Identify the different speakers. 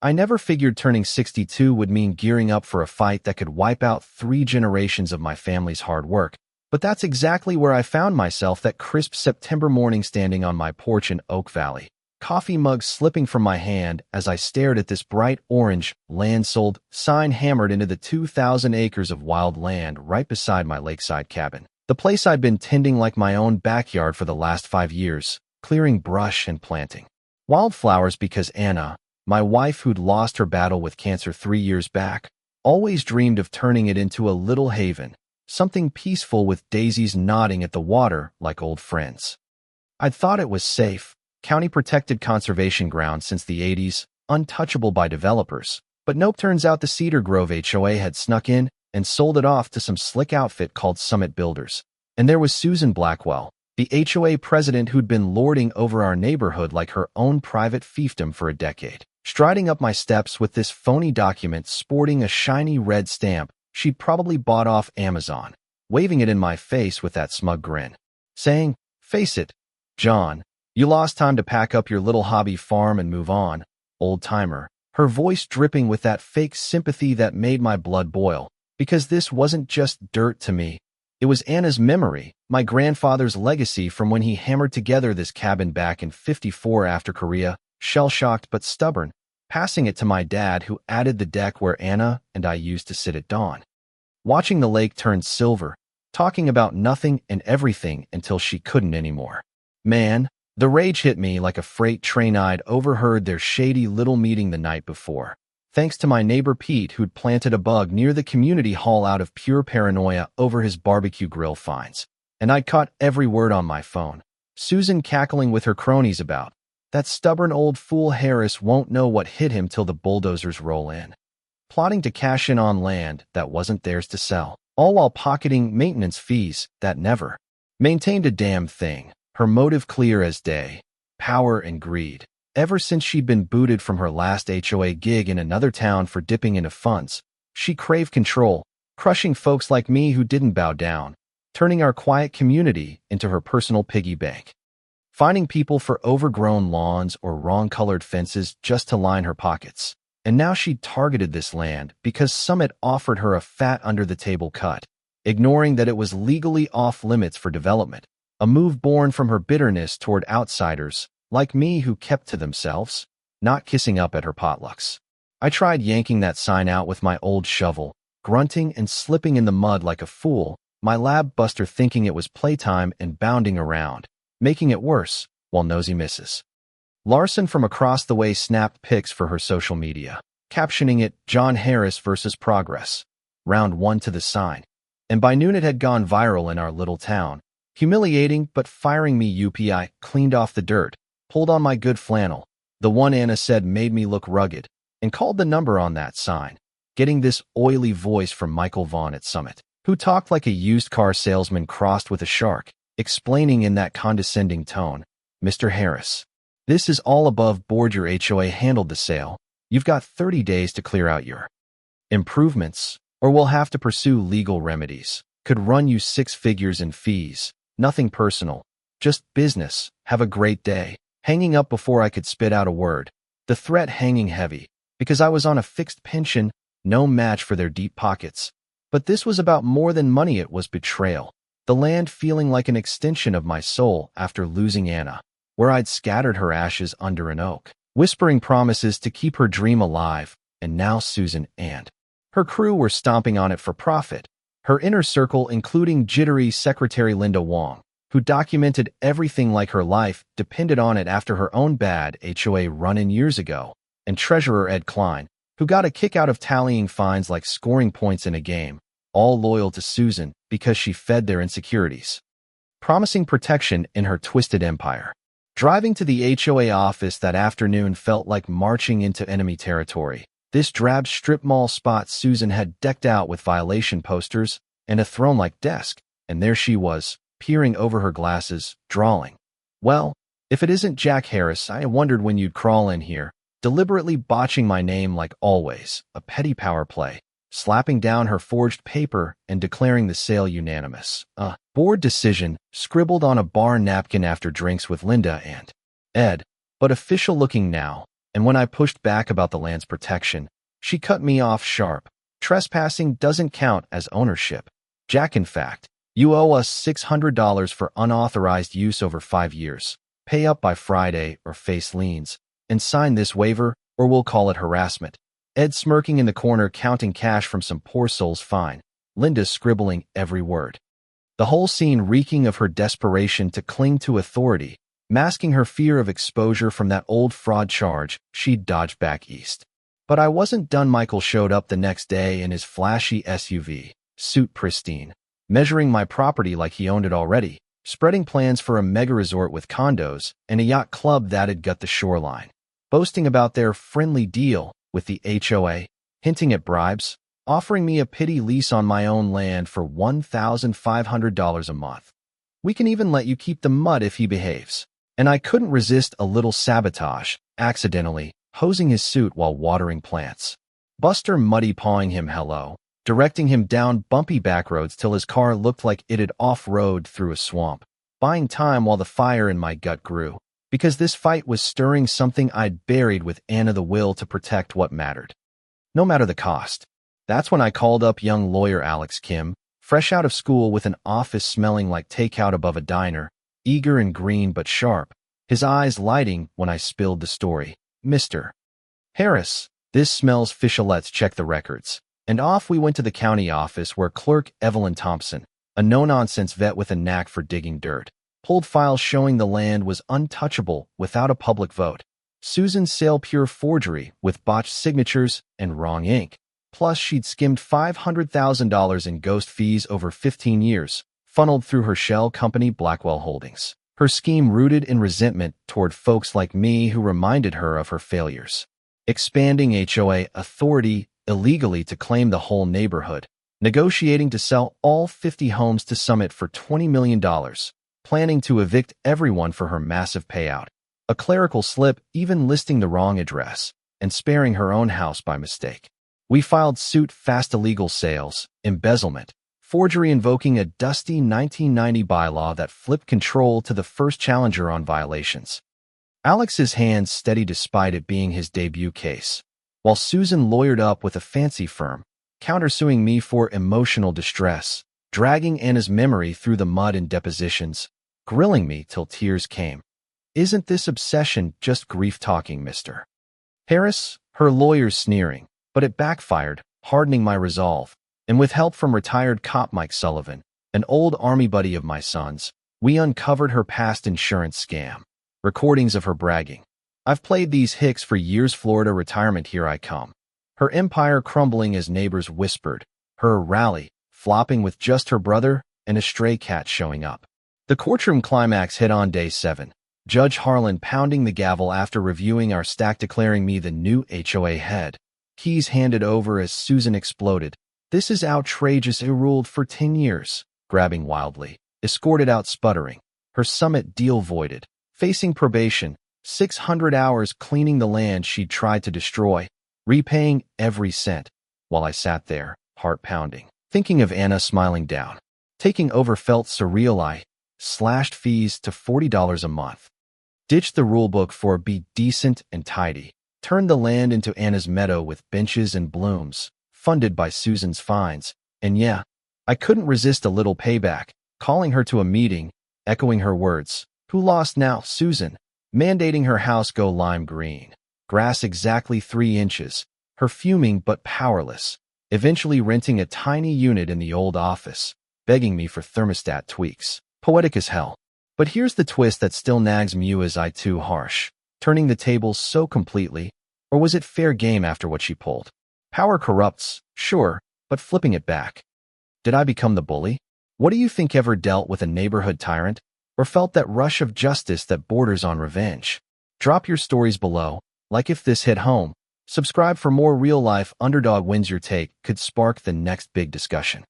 Speaker 1: I never figured turning 62 would mean gearing up for a fight that could wipe out 3 generations of my family's hard work, but that's exactly where I found myself that crisp September morning standing on my porch in Oak Valley, coffee mug slipping from my hand as I stared at this bright orange "Land Sold" sign hammered into the 2,000 acres of wild land right beside my lakeside cabin. The place I'd been tending like my own backyard for the last 5 years, clearing brush and planting wildflowers because Anna, my wife who'd lost her battle with cancer 3 years back, always dreamed of turning it into a little haven, something peaceful with daisies nodding at the water like old friends. I'd thought it was safe, county-protected conservation ground since the 80s, untouchable by developers, but nope, turns out the Cedar Grove HOA had snuck in and sold it off to some slick outfit called Summit Builders. And there was Susan Blackwell, the HOA president who'd been lording over our neighborhood like her own private fiefdom for a decade, striding up my steps with this phony document sporting a shiny red stamp she'd probably bought off Amazon, waving it in my face with that smug grin, saying, "Face it, John, you lost time to pack up your little hobby farm and move on, old-timer," her voice dripping with that fake sympathy that made my blood boil, because this wasn't just dirt to me. It was Anna's memory, my grandfather's legacy from when he hammered together this cabin back in '54 after Korea, shell-shocked but stubborn, passing it to my dad who added the deck where Anna and I used to sit at dawn, watching the lake turn silver, talking about nothing and everything until she couldn't anymore. Man, the rage hit me like a freight train. I'd overheard their shady little meeting the night before, thanks to my neighbor Pete who'd planted a bug near the community hall out of pure paranoia over his barbecue grill finds. And I'd caught every word on my phone. Susan cackling with her cronies about, "That stubborn old fool Harris won't know what hit him till the bulldozers roll in," plotting to cash in on land that wasn't theirs to sell, all while pocketing maintenance fees that never maintained a damn thing. Her motive clear as day: power and greed. Ever since she'd been booted from her last HOA gig in another town for dipping into funds, she craved control, crushing folks like me who didn't bow down, turning our quiet community into her personal piggy bank, finding people for overgrown lawns or wrong-colored fences just to line her pockets. And now she'd targeted this land because Summit offered her a fat under-the-table cut, ignoring that it was legally off-limits for development, a move born from her bitterness toward outsiders like me who kept to themselves, not kissing up at her potlucks. I tried yanking that sign out with my old shovel, grunting and slipping in the mud like a fool, my lab buster thinking it was playtime and bounding around, making it worse, while nosy Mrs. Larson from across the way snapped pics for her social media, captioning it "John Harris versus Progress, Round 1 to the sign." And by noon it had gone viral in our little town, humiliating but firing me up. I cleaned off the dirt, pulled on my good flannel, the one Anna said made me look rugged, and called the number on that sign, getting this oily voice from Michael Vaughn at Summit, who talked like a used car salesman crossed with a shark, explaining in that condescending tone, "Mr. Harris, this is all above board. Your HOA handled the sale. You've got 30 days to clear out your improvements, or we'll have to pursue legal remedies. Could run you 6 figures in fees. Nothing personal, just business. Have a great day." Hanging up before I could spit out a word, the threat hanging heavy, because I was on a fixed pension, no match for their deep pockets. But this was about more than money. It was betrayal, the land feeling like an extension of my soul after losing Anna, where I'd scattered her ashes under an oak, whispering promises to keep her dream alive, and now Susan and her crew were stomping on it for profit, her inner circle including jittery Secretary Linda Wong, who documented everything like her life depended on it after her own bad HOA run-in years ago, and Treasurer Ed Klein, who got a kick out of tallying fines like scoring points in a game, all loyal to Susan because she fed their insecurities, promising protection in her twisted empire. Driving to the HOA office that afternoon felt like marching into enemy territory. This drab strip mall spot Susan had decked out with violation posters and a throne-like desk, and there she was, peering over her glasses, drawling, "Well, if it isn't Jack Harris, I wondered when you'd crawl in here," deliberately botching my name like always, a petty power play, slapping down her forged paper and declaring the sale unanimous. A board decision, scribbled on a bar napkin after drinks with Linda and Ed, but official looking now, And when I pushed back about the land's protection, she cut me off sharp. Trespassing doesn't count as ownership. Jack, in fact, you owe us $600 for unauthorized use over 5 years. Pay up by Friday or face liens. And sign this waiver, or we'll call it harassment. Ed smirking in the corner, counting cash from some poor soul's fine. Linda scribbling every word. The whole scene reeking of her desperation to cling to authority, masking her fear of exposure from that old fraud charge she'd dodged back east. But I wasn't done. Michael showed up the next day in his flashy SUV, suit pristine, measuring my property like he owned it already, spreading plans for a mega resort with condos and a yacht club that'd gut the shoreline, boasting about their friendly deal with the HOA, hinting at bribes, offering me a pity lease on my own land for $1,500 a month. We can even let you keep the mud if he behaves. And I couldn't resist a little sabotage, accidentally hosing his suit while watering plants. Buster muddy pawing him hello, directing him down bumpy back roads till his car looked like it'd off-road through a swamp, buying time while the fire in my gut grew, because this fight was stirring something I'd buried with Anna, the will to protect what mattered, no matter the cost. That's when I called up young lawyer Alex Kim, fresh out of school with an office smelling like takeout above a diner, eager and green but sharp, his eyes lighting when I spilled the story. Mr. Harris, this smells fishy, let's check the records. And off we went to the county office where clerk Evelyn Thompson, a no-nonsense vet with a knack for digging dirt, pulled files showing the land was untouchable without a public vote. Susan's sale pure forgery with botched signatures and wrong ink. Plus she'd skimmed $500,000 in ghost fees over 15 years, funneled through her shell company Blackwell Holdings. Her scheme rooted in resentment toward folks like me who reminded her of her failures. Expanding HOA authority illegally to claim the whole neighborhood, negotiating to sell all 50 homes to Summit for $20 million, planning to evict everyone for her massive payout. A clerical slip, even listing the wrong address, and sparing her own house by mistake. We filed suit, fast illegal sales, embezzlement, forgery, invoking a dusty 1990 bylaw that flipped control to the first challenger on violations. Alex's hands steady despite it being his debut case, while Susan lawyered up with a fancy firm, countersuing me for emotional distress, dragging Anna's memory through the mud in depositions, grilling me till tears came. Isn't this obsession just grief-talking, Mr. Harris? Her lawyers sneering, but it backfired, hardening my resolve. And with help from retired cop Mike Sullivan, an old army buddy of my son's, we uncovered her past insurance scam. Recordings of her bragging. I've played these hicks for years, Florida retirement, here I come. Her empire crumbling as neighbors whispered, her rally flopping with just her brother and a stray cat showing up. The courtroom climax hit on day 7. Judge Harlan pounding the gavel after reviewing our stack, declaring me the new HOA head. Keys handed over as Susan exploded. This is outrageous. I ruled for 10 years, grabbing wildly, escorted out sputtering, her Summit deal voided, facing probation, 600 hours cleaning the land she'd tried to destroy, repaying every cent, while I sat there, heart pounding, thinking of Anna smiling down. Taking over felt surreal. I slashed fees to $40 a month, ditched the rulebook for be decent and tidy, turned the land into Anna's meadow with benches and blooms, funded by Susan's fines, and yeah, I couldn't resist a little payback, calling her to a meeting, echoing her words. Who lost now? Susan. Mandating her house go lime green. Grass exactly 3 inches. Her fuming but powerless. Eventually renting a tiny unit in the old office, begging me for thermostat tweaks. Poetic as hell. But here's the twist that still nags me. Was I too harsh? Turning the tables so completely? Or was it fair game after what she pulled? Power corrupts, sure, but flipping it back. Did I become the bully? What do you think? Ever dealt with a neighborhood tyrant? Or felt that rush of justice that borders on revenge? Drop your stories below, like if this hit home. Subscribe for more real-life underdog wins. Your take could spark the next big discussion.